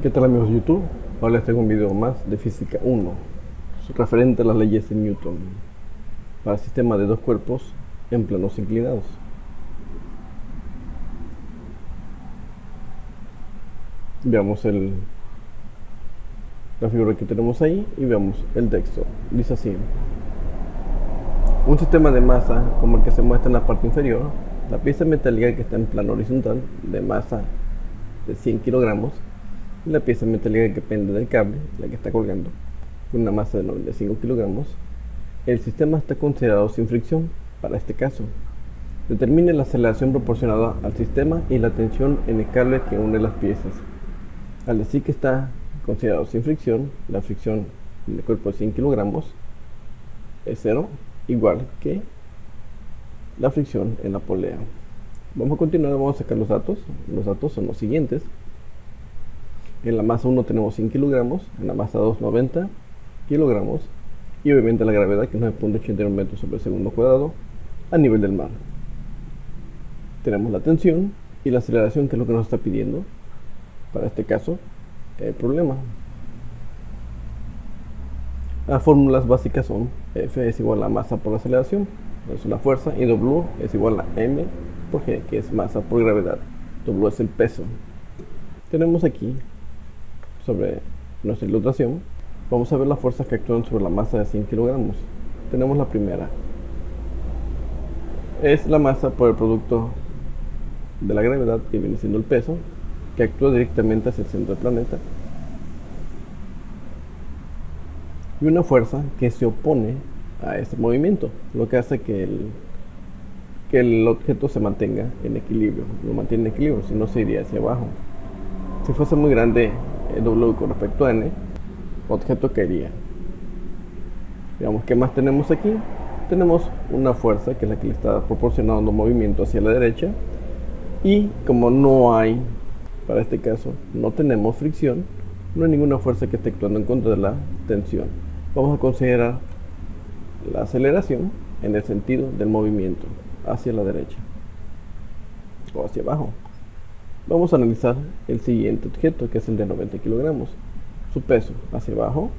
¿Qué tal amigos de YouTube? Ahora les traigo un video más de Física 1 referente a las leyes de Newton para el sistema de dos cuerpos en planos inclinados. Veamos la figura que tenemos ahí y veamos el texto. Dice así: un sistema de masa como el que se muestra en la parte inferior, la pieza metálica que está en plano horizontal de masa de 100 kilogramos y la pieza metálica que pende del cable, la que está colgando, con una masa de 95 kilogramos. El sistema está considerado sin fricción para este caso. Determine la aceleración proporcionada al sistema y la tensión en el cable que une las piezas. Al decir que está considerado sin fricción, la fricción en el cuerpo de 100 kilogramos es 0, igual que la fricción en la polea. Vamos a continuar, vamos a sacar los datos. Los datos son los siguientes. En la masa 1 tenemos 100 kilogramos, en la masa 2 90 kilogramos y obviamente la gravedad, que es 9.81 metros sobre segundo cuadrado a nivel del mar. Tenemos la tensión y la aceleración, que es lo que nos está pidiendo para este caso el problema. Las fórmulas básicas son: F es igual a masa por aceleración, es una fuerza, y W es igual a M por G, que es masa por gravedad. W es el peso. Tenemos aquí, sobre nuestra ilustración, vamos a ver las fuerzas que actúan sobre la masa de 100 kilogramos. Tenemos la primera. Es la masa por el producto de la gravedad, que viene siendo el peso, que actúa directamente hacia el centro del planeta. Y una fuerza que se opone a este movimiento, lo que hace que el objeto se mantenga en equilibrio. Lo mantiene en equilibrio, si no se iría hacia abajo. Si fuese muy grande W con respecto a N, el objeto caería. Veamos qué más tenemos aquí. Tenemos una fuerza que es la que le está proporcionando movimiento hacia la derecha, y como no hay, para este caso, no tenemos fricción, no hay ninguna fuerza que esté actuando en contra de la tensión. Vamos a considerar la aceleración en el sentido del movimiento hacia la derecha o hacia abajo. Vamos a analizar el siguiente objeto, que es el de 90 kilogramos. Su peso hacia abajo,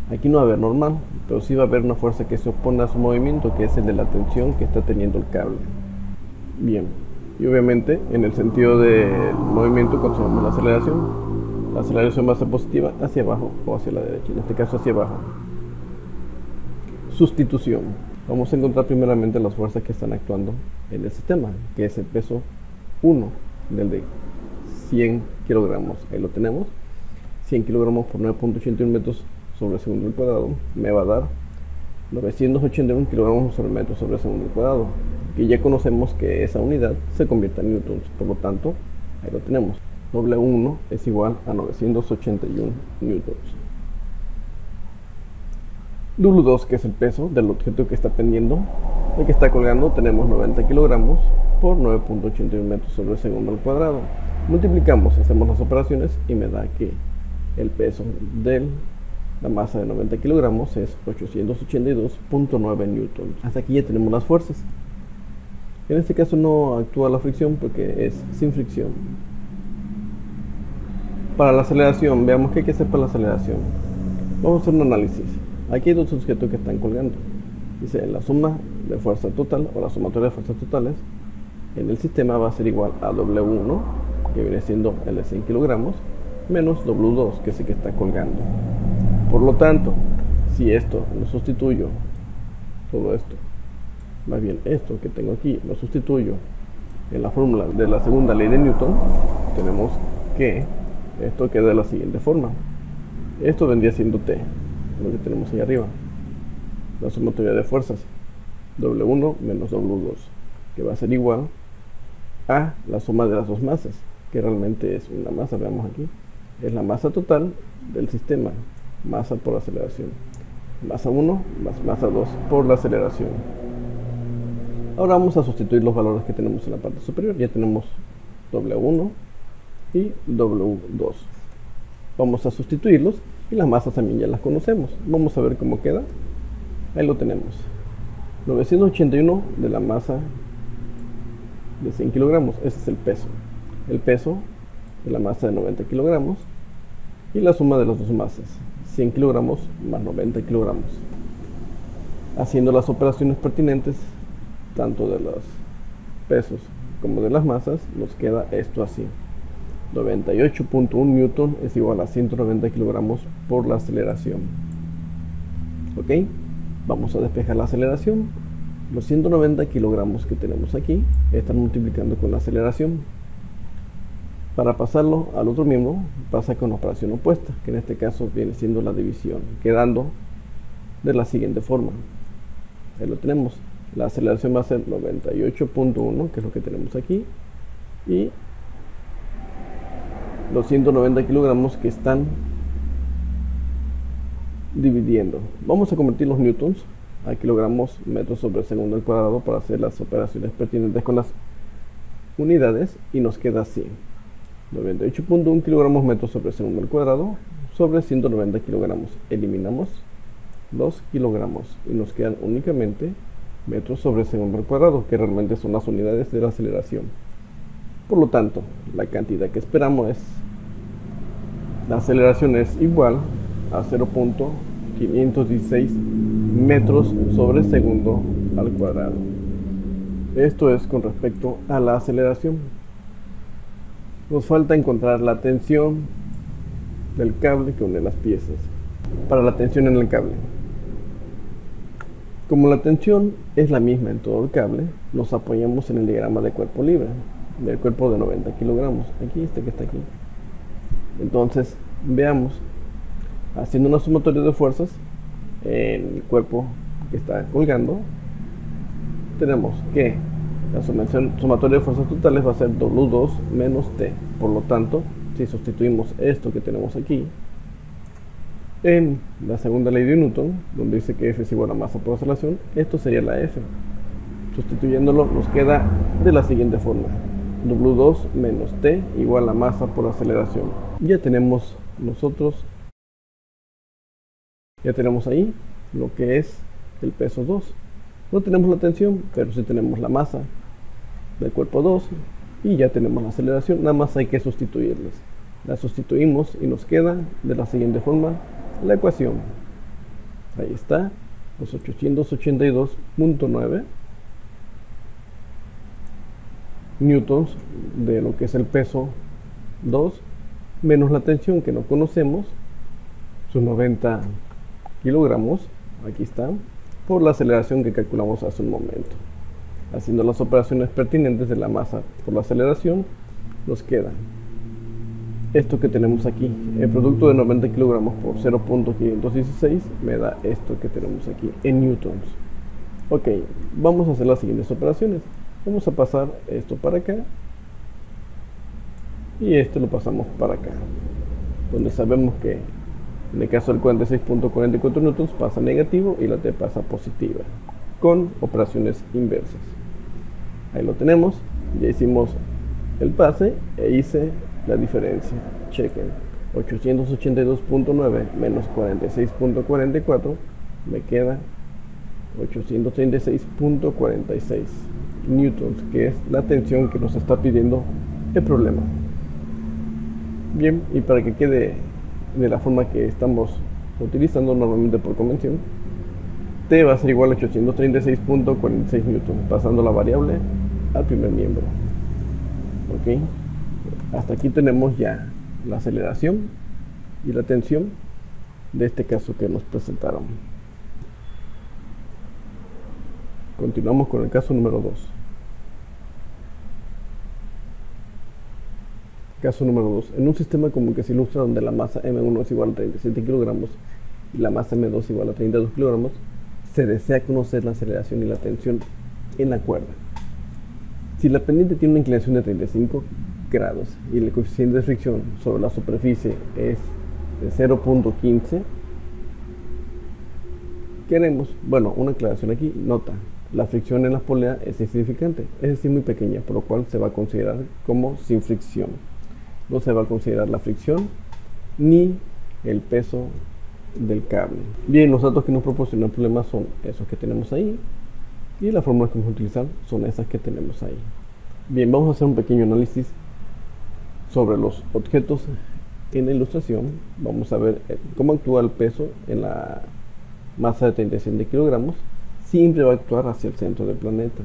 aquí no va a haber normal, pero sí va a haber una fuerza que se opone a su movimiento, que es el de la tensión que está teniendo el cable. Bien, y obviamente en el sentido del movimiento consideramos la aceleración va a ser positiva hacia abajo o hacia la derecha, en este caso hacia abajo. Sustitución. Vamos a encontrar primeramente las fuerzas que están actuando en el sistema, que es el peso 1 del de 100 kilogramos. Ahí lo tenemos. 100 kilogramos por 9.81 metros sobre segundo al cuadrado me va a dar 981 kilogramos sobre metro sobre segundo al cuadrado, que ya conocemos que esa unidad se convierte en newtons. Por lo tanto, ahí lo tenemos. W1 es igual a 981 newtons. W2, que es el peso del objeto que está pendiendo, el que está colgando, tenemos 90 kilogramos por 9.81 metros sobre segundo al cuadrado. Multiplicamos, hacemos las operaciones y me da que el peso de la masa de 90 kilogramos es 882.9 newtons. Hasta aquí ya tenemos las fuerzas. En este caso no actúa la fricción porque es sin fricción. Para la aceleración, veamos qué hay que hacer para la aceleración. Vamos a hacer un análisis. Aquí hay dos objetos que están colgando. Dice: la suma de fuerza total, o la sumatoria de fuerzas totales en el sistema va a ser igual a W1, que viene siendo el de 100 kilogramos, menos W2, que es el que está colgando. Por lo tanto, si esto lo sustituyo, todo esto, más bien esto que tengo aquí, lo sustituyo en la fórmula de la segunda ley de Newton, tenemos que esto queda de la siguiente forma. Esto vendría siendo T, lo que tenemos ahí arriba, la sumatoria de fuerzas, W1 menos W2, que va a ser igual a la suma de las dos masas, que realmente es una masa. Veamos aquí, es la masa total del sistema, masa por aceleración, masa 1 más masa 2 por la aceleración. Ahora vamos a sustituir los valores que tenemos en la parte superior. Ya tenemos W1 y W2. Vamos a sustituirlos y las masas también ya las conocemos. Vamos a ver cómo queda. Ahí lo tenemos. 981 de la masa de 100 kilogramos. Ese es el peso. El peso de la masa de 90 kilogramos y la suma de las dos masas, 100 kilogramos más 90 kilogramos. Haciendo las operaciones pertinentes, tanto de los pesos como de las masas, nos queda esto así. 98.1 newton es igual a 190 kilogramos por la aceleración. Ok, vamos a despejar la aceleración. Los 190 kilogramos que tenemos aquí están multiplicando con la aceleración. Para pasarlo al otro miembro, pasa con la operación opuesta, que en este caso viene siendo la división, quedando de la siguiente forma. Ahí lo tenemos. La aceleración va a ser 98.1, que es lo que tenemos aquí, y los 190 kilogramos que están dividiendo. Vamos a convertir los newtons a kilogramos metros sobre segundo al cuadrado para hacer las operaciones pertinentes con las unidades, y nos queda así: 98.1 kilogramos metros sobre segundo al cuadrado sobre 190 kilogramos. Eliminamos los kilogramos y nos quedan únicamente metros sobre segundo al cuadrado, que realmente son las unidades de la aceleración. Por lo tanto, la cantidad que esperamos es, la aceleración es igual a 0.516 metros sobre segundo al cuadrado. Esto es con respecto a la aceleración. Nos falta encontrar la tensión del cable que une las piezas. Para la tensión en el cable, como la tensión es la misma en todo el cable, nos apoyamos en el diagrama de cuerpo libre, del cuerpo de 90 kilogramos, aquí este que está aquí. Entonces, veamos, haciendo una sumatoria de fuerzas en el cuerpo que está colgando, tenemos que la sumatoria de fuerzas totales va a ser W2 menos T. Por lo tanto, si sustituimos esto que tenemos aquí en la segunda ley de Newton, donde dice que F es igual a masa por aceleración, esto sería la F. Sustituyéndolo nos queda de la siguiente forma: W2 menos T igual a masa por aceleración. Ya tenemos ahí lo que es el peso 2. No tenemos la tensión, pero sí tenemos la masa del cuerpo 2 y ya tenemos la aceleración. Nada más hay que sustituirlas. La sustituimos y nos queda de la siguiente forma la ecuación. Ahí está, los 882.9 newtons de lo que es el peso 2 menos la tensión que no conocemos, sus 90 kilogramos, aquí está, por la aceleración que calculamos hace un momento. Haciendo las operaciones pertinentes de la masa por la aceleración, nos queda esto que tenemos aquí. El producto de 90 kilogramos por 0.516 me da esto que tenemos aquí en newtons. Ok, vamos a hacer las siguientes operaciones. Vamos a pasar esto para acá y esto lo pasamos para acá, donde sabemos que en el caso del 46.44 newtons pasa negativo y la T pasa positiva, con operaciones inversas. Ahí lo tenemos, ya hicimos el pase e hice la diferencia. Chequen, 882.9 menos 46.44 me queda 836.46 newtons, que es la tensión que nos está pidiendo el problema. Bien, y para que quede de la forma que estamos utilizando normalmente por convención, T va a ser igual a 836.46 newtons, pasando la variable al primer miembro. Ok, hasta aquí tenemos ya la aceleración y la tensión de este caso que nos presentaron. Continuamos con el caso número 2. Caso número 2. En un sistema como el que se ilustra, donde la masa M1 es igual a 37 kilogramos y la masa M2 igual a 32 kilogramos, se desea conocer la aceleración y la tensión en la cuerda. Si la pendiente tiene una inclinación de 35 grados y el coeficiente de fricción sobre la superficie es de 0.15, queremos, bueno, una aclaración aquí, nota, la fricción en la polea es insignificante, es decir, muy pequeña, por lo cual se va a considerar como sin fricción. No se va a considerar la fricción ni el peso del cable. Bien, los datos que nos proporciona el problema son esos que tenemos ahí y las fórmulas que vamos a utilizar son esas que tenemos ahí. Bien, vamos a hacer un pequeño análisis sobre los objetos En la ilustración vamos a ver cómo actúa el peso en la masa de 37 kilogramos. Siempre va a actuar hacia el centro del planeta.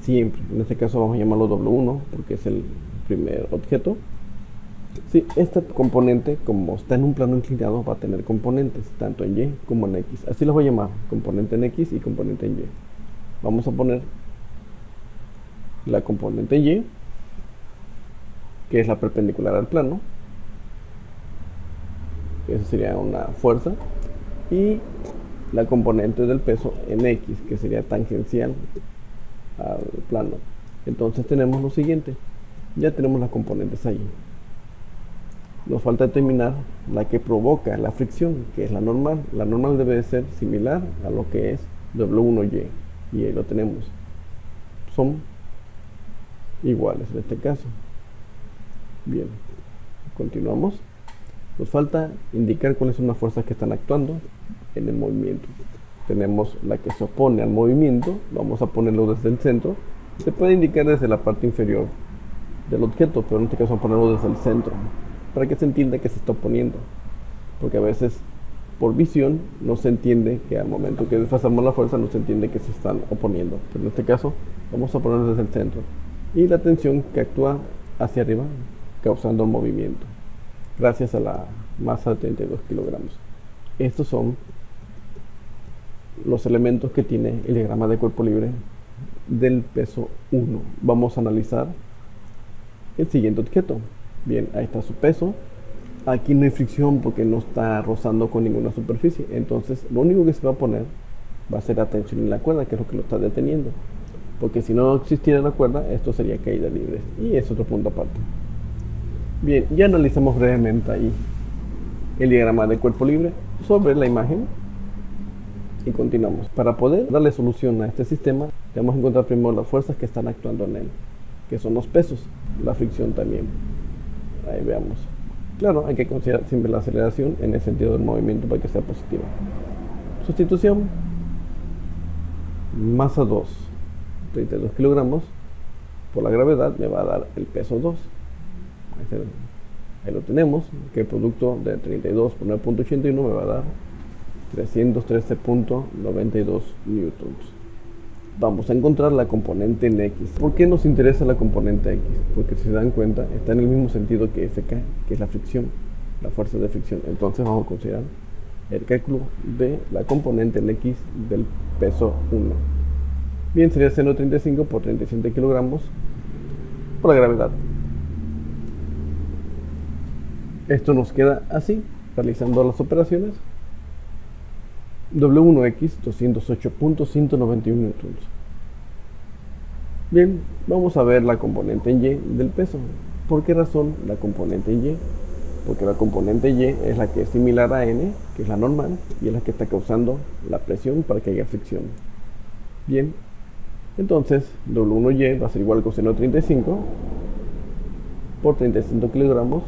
Siempre. En este caso vamos a llamarlo W1 porque es el primer objeto. Sí, este componente, como está en un plano inclinado, va a tener componentes tanto en Y como en X. Así los voy a llamar, componente en X y componente en Y. Vamos a poner la componente Y, que es la perpendicular al plano. Esa sería una fuerza. Y la componente del peso en X, que sería tangencial al plano. Entonces tenemos lo siguiente. Ya tenemos las componentes ahí. Nos falta determinar la que provoca la fricción, que es la normal. La normal debe de ser similar a lo que es W1Y. Y ahí lo tenemos. Son iguales en este caso. Bien, continuamos. Nos falta indicar cuáles son las fuerzas que están actuando en el movimiento. Tenemos la que se opone al movimiento. Vamos a ponerlo desde el centro. Se puede indicar desde la parte inferior del objeto, pero en este caso vamos a ponerlo desde el centro, para que se entienda que se está oponiendo, porque a veces por visión no se entiende que al momento que desfasamos la fuerza no se entiende que se están oponiendo, pero en este caso vamos a ponerlo desde el centro y la tensión que actúa hacia arriba causando el movimiento gracias a la masa de 32 kilogramos. Estos son los elementos que tiene el diagrama de cuerpo libre del peso 1. Vamos a analizar el siguiente objeto. Bien, ahí está su peso. Aquí no hay fricción porque no está rozando con ninguna superficie. Entonces, lo único que se va a poner va a ser la tensión en la cuerda, que es lo que lo está deteniendo. Porque si no existiera la cuerda, esto sería caída libre. Y es otro punto aparte. Bien, ya analizamos brevemente ahí el diagrama de cuerpo libre sobre la imagen. Y continuamos. Para poder darle solución a este sistema, debemos encontrar primero las fuerzas que están actuando en él, que son los pesos, la fricción también. Ahí veamos. Claro, hay que considerar siempre la aceleración en el sentido del movimiento para que sea positiva. Sustitución. Masa 2, 32 kilogramos, por la gravedad me va a dar el peso 2. Ahí lo tenemos, que el producto de 32 por 9.81 me va a dar 313.92 newtons. Vamos a encontrar la componente en X. ¿Por qué nos interesa la componente X? Porque si se dan cuenta, está en el mismo sentido que Fk, que es la fricción, la fuerza de fricción. Entonces vamos a considerar el cálculo de la componente en X del peso 1. Bien, sería 0.35 por 37 kilogramos por la gravedad. Esto nos queda así, realizando las operaciones. W1X 208.191 newtons. Bien, vamos a ver la componente en Y del peso. ¿Por qué razón la componente en Y? Porque la componente Y es la que es similar a N, que es la normal, y es la que está causando la presión para que haya fricción. Bien, entonces W1Y va a ser igual a coseno de 35 por 35 kilogramos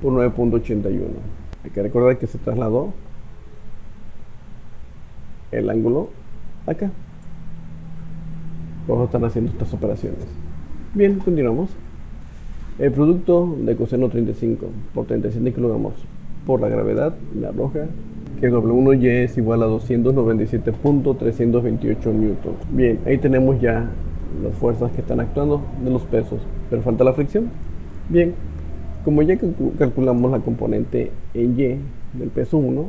por 9.81. Hay que recordar que se trasladó el ángulo acá. Vamos a estar haciendo estas operaciones. Bien, continuamos. El producto de coseno 35 por 37 kilogramos por la gravedad me arroja que W1Y es igual a 297.328 newtons. Bien, ahí tenemos ya las fuerzas que están actuando de los pesos, pero falta la fricción. Bien, como ya calculamos la componente en Y del peso 1,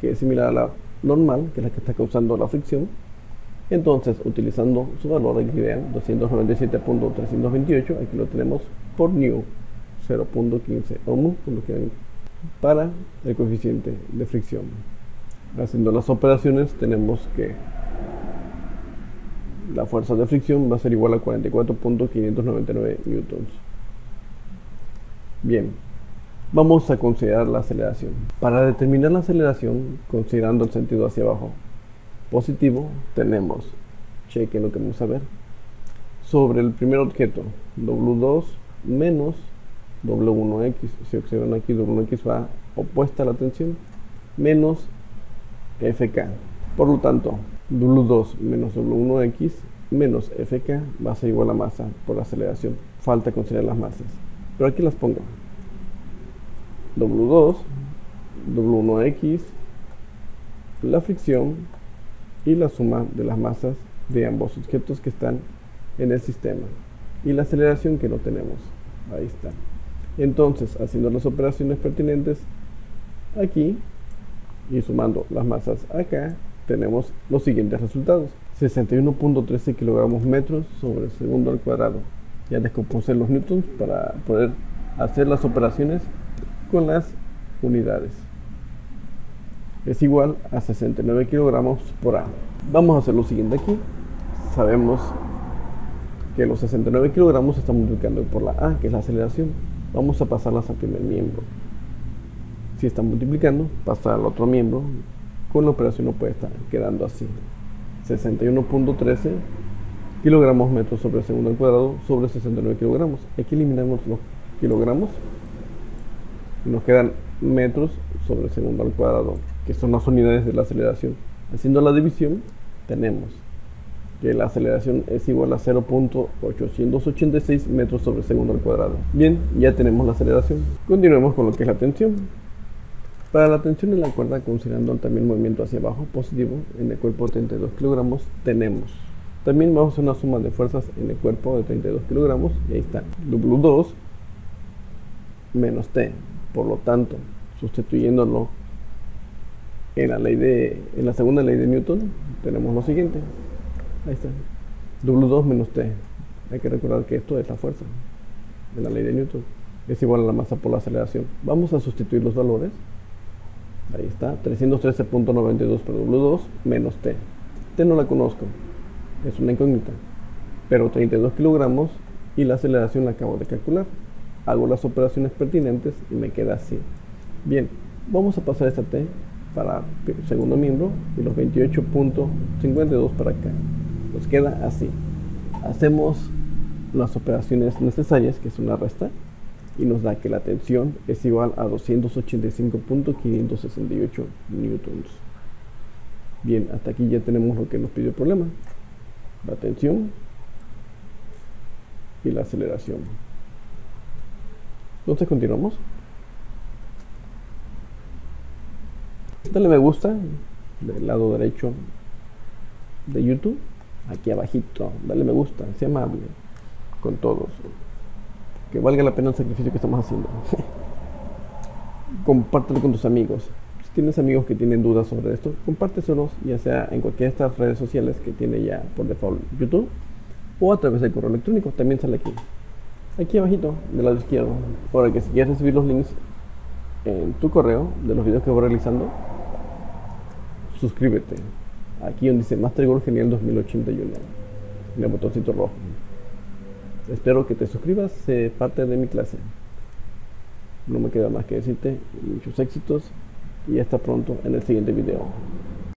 que es similar a la normal, que es la que está causando la fricción, entonces utilizando su valor, aquí vean, 297.328, aquí lo tenemos por new, 0.15 ohms, como quieran, para el coeficiente de fricción. Haciendo las operaciones tenemos que la fuerza de fricción va a ser igual a 44.599 newtons. Bien, vamos a considerar la aceleración. Para determinar la aceleración, considerando el sentido hacia abajo positivo, tenemos, chequen lo que vamos a ver, sobre el primer objeto, W2 menos W1X. Si observan aquí, W1X va opuesta a la tensión, menos Fk. Por lo tanto, W2 menos W1X menos Fk va a ser igual a masa por la aceleración. Falta considerar las masas, pero aquí las pongo. W2, W1X, la fricción y la suma de las masas de ambos objetos que están en el sistema y la aceleración que no tenemos. Ahí está. Entonces, haciendo las operaciones pertinentes aquí y sumando las masas acá, tenemos los siguientes resultados: 61.13 kilogramos metros sobre segundo al cuadrado. Ya descompuse los newtons para poder hacer las operaciones con las unidades. Es igual a 69 kilogramos por A. Vamos a hacer lo siguiente aquí. Sabemos que los 69 kilogramos se están multiplicando por la A, que es la aceleración. Vamos a pasarlas al primer miembro. Si están multiplicando, pasa al otro miembro. Con la operación no puede estar quedando así: 61.13 kilogramos metros sobre segundo al cuadrado sobre 69 kilogramos. Aquí eliminamos los kilogramos y nos quedan metros sobre segundo al cuadrado, que son las unidades de la aceleración. Haciendo la división, tenemos que la aceleración es igual a 0.886 metros sobre segundo al cuadrado. Bien, ya tenemos la aceleración. Continuemos con lo que es la tensión. Para la tensión en la cuerda, considerando también movimiento hacia abajo positivo en el cuerpo de 32 kilogramos, tenemos. También vamos a hacer una suma de fuerzas en el cuerpo de 32 kilogramos, y ahí está: W2 menos T. Por lo tanto, sustituyéndolo en la segunda ley de Newton, tenemos lo siguiente. Ahí está: W2 menos T. Hay que recordar que esto es la fuerza de la ley de Newton. Es igual a la masa por la aceleración. Vamos a sustituir los valores. Ahí está: 313.92 por W2 menos T. T no la conozco, es una incógnita, pero 32 kilogramos y la aceleración la acabo de calcular. Hago las operaciones pertinentes y me queda así. Bien, vamos a pasar esta T para el segundo miembro y los 28.52 para acá. Nos queda así. Hacemos las operaciones necesarias, que es una resta, y nos da que la tensión es igual a 285.568 newtons. Bien, hasta aquí ya tenemos lo que nos pidió el problema: la tensión y la aceleración. Entonces continuamos. Dale me gusta del lado derecho de YouTube, aquí abajito. Dale me gusta, sea amable con todos, que valga la pena el sacrificio que estamos haciendo. Compártelo con tus amigos. Si tienes amigos que tienen dudas sobre esto, compárteselos, ya sea en cualquiera de estas redes sociales que tiene ya por default YouTube, o a través del correo electrónico. También sale aquí abajito del lado izquierdo. Ahora, que si quieres recibir los links en tu correo de los videos que voy realizando, suscríbete aquí donde dice Master Goal Genial 2081 en el botoncito rojo. Espero que te suscribas, sé parte de mi clase. No me queda más que decirte muchos éxitos y hasta pronto en el siguiente video.